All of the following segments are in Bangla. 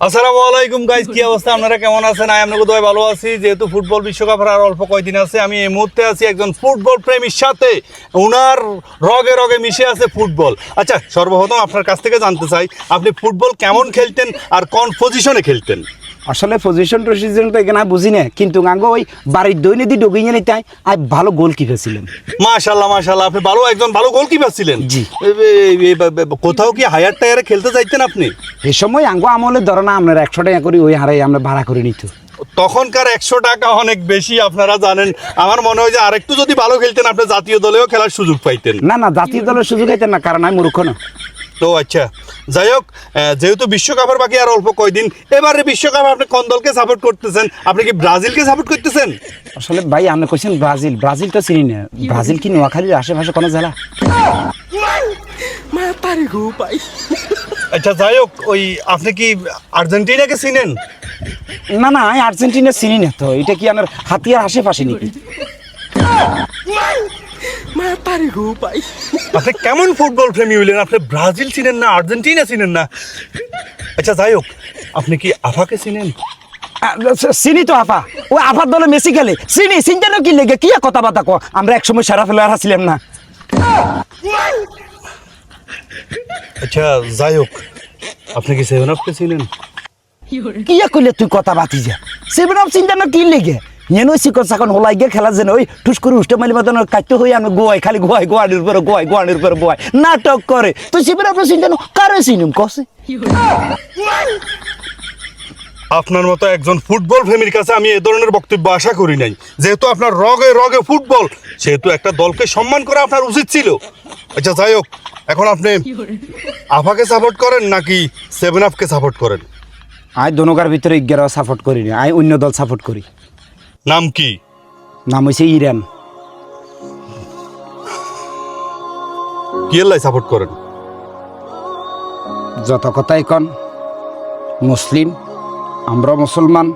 আসসালামু আলাইকুম গাইস, কি অবস্থা? আপনারা কেমন আছেন? আমরা বোধহয় ভালো আছি। যেহেতু ফুটবল বিশ্বকাপের আর অল্প কয়েকদিন আছে, আমি এই মুহূর্তে আছি একজন ফুটবল প্রেমীর সাথে। উনার রগে রগে মিশে আছে ফুটবল। আচ্ছা, সর্বপ্রথম আপনার কাছ থেকে জানতে চাই, আপনি ফুটবল কেমন খেলতেন আর কোন পজিশনে খেলতেন? আসলে পজিশন টজিশন তো এখানে বুঝি না, কিন্তু আঙ্গ ওই বাড়ির দৈনন্দিন ডোগিয়ে নিতে আর ভালো গোলকিপার ছিলেন। মাশাআল্লাহ মাশাআল্লাহ, আপনি একজন ভালো গোলকিপার ছিলেন। জি। কোথাও কি হায়ার টায়ারে খেলতে চাইতেন আপনি? এই সময় আঙ্গ আমলে ধরো না, আপনার 100 টাকা করে ওই হারে আমরা ভাড়া করে নিত। তখনকার 100 টাকা অনেক বেশি, আপনারা জানেন। আমার মনে হয় যে আরেকটু যদি ভালো খেলতেন, আপনি জাতীয় দলেও খেলার সুযোগ পাইতেন। না, জাতীয় দলের সুযোগ হইতেন না, কারণ আমি মূর্খ না। তো আচ্ছা, যাই হোক, যেহেতু বিশ্বকাপের বাকি আর অল্প কয়দিন, এবারে বিশ্বকাপ আপনি কোন দলকে সাপোর্ট করতেছেন? আপনি কি ব্রাজিলকে সাপোর্ট করতেছেন? আসলে ভাই আপনি কইছেন ব্রাজিল তো চিনি না। ব্রাজিল কি নোয়াখালীর আশেপাশে কোনো জেলা? আচ্ছা, যাই হোক, ওই আপনি কি আর্জেন্টিনাকে চিনেন? না, আমি আর্জেন্টিনা চিনি না। তো এটা কি আমার হাতিয়ার আশেপাশে নাকি? আপনি কেমন ফুটবল প্রেমী হইলেন? আপনি ব্রাজিল চিনেন না, আর্জেন্টিনা চিনেন না? আচ্ছা, যাই হোক, আপনি কি আফাকে চিনেন? চিনি তো আফা। ওই আফার দলে মেসি খেলে। চিনতে না, কি লেগে কি কথাবার্তা কো? আমরা একসময় সেরা প্লেয়ার ছিলাম না? আচ্ছা, যাই হোক, আপনি কি সেভেন আপকে চিনেন? কি কইলে তুই কথা বাতি যা? 7 আপ চিন্তা না, কি লেগে নেন ওই শিকড় সাকন হোলাই গিয়ে খেলা যেন ওই ঠুস করে উষ্টা মাইলি মতন কাটতে হয়ে আমি গোয়াই খালি গোয়ানির উপরে গোয়াই নাটক করে। তুই 7 আপ চিন্তা না কারে চিনুম কসে? আপনার মতো একজন ফুটবল প্রেমীর কাছে আমি এ ধরনের বক্তব্য আশা করি নাই। যেহেতু আপনার রগে রগে ফুটবল, সেহেতু একটা দলকে সম্মান করা আপনার উচিত ছিল। আচ্ছা, যাই হোক, এখন আপনি আফাকে সাপোর্ট করেন নাকি সেভেন আপকে সাপোর্ট করেন? আই দোনোকার ভিতরে 11 সাপোর্ট করি না, আই অন্য দল সাপোর্ট করি। নাম কি? নাম হইছে ইরান। কি এলাই সাপোর্ট করেন? যত কথাই কন, মুসলিম, আমরা মুসলমান,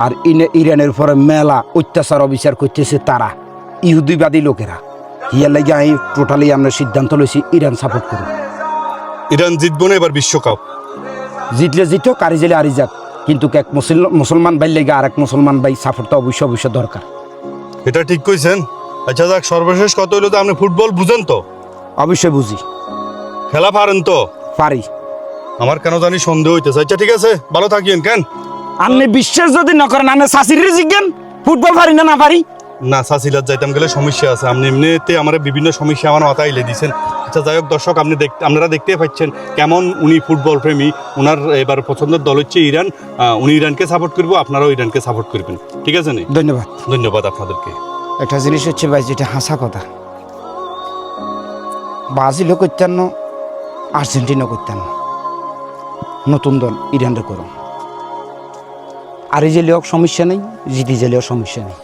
আর ইরানের উপরে মেলা অত্যাচার অবিচার করতেছে তারা, ইহুদিবাদী লোকেরা। ইয়ার লাগে আমি টোটালি আমরা সিদ্ধান্ত লইছি ইরান সাপোর্ট করি। ইরান জিতবো না এবার বিশ্বকাপ? জিতলে জিতো, কারি জেলে আরি যাক, কিন্তু এক মুসলমান ভাই লেগে আর এক মুসলমান ভাই সাপোর্ট তো অবশ্যই দরকার। এটা ঠিক কইছেন। আচ্ছা, যাক, সর্বশেষ কত হইলো যে আপনি ফুটবল বুঝেন তো? অবশ্যই বুঝি, খেলা পারেন তো? পারি। আমার কেন জানি সন্দেহ হইতেছে। আচ্ছা, ঠিক আছে, ভালো থাকিয়েন। কেন আপনি বিশ্বাস যদি না করেন, আপনি শাশির জিজ্ঞেন ফুটবল পারি না পারি না? সাসিলাত যাইতাম গেলে সমস্যা আছে। আপনি এমনিতে আমার বিভিন্ন সমস্যা আমার মাথায় এলে দিয়েছেন। আচ্ছা, যাই হোক, দর্শক, আপনারা দেখতেই পাচ্ছেন কেমন উনি ফুটবল প্রেমী। ওনার এবার পছন্দের দল হচ্ছে ইরান। উনি ইরানকে সাপোর্ট করবো, আপনারাও ইরানকে সাপোর্ট করবেন। ঠিক আছে? ধন্যবাদ। ধন্যবাদ আপনাদেরকে। একটা জিনিস হচ্ছে ভাই, যেটা হাসা কথা, ব্রাজিলও করতেন না, আর্জেন্টিনাও করতেন না। নতুন দল ইরানরে করো, আর এই জেলেও সমস্যা নেই, জিতি জেলেও সমস্যা নেই।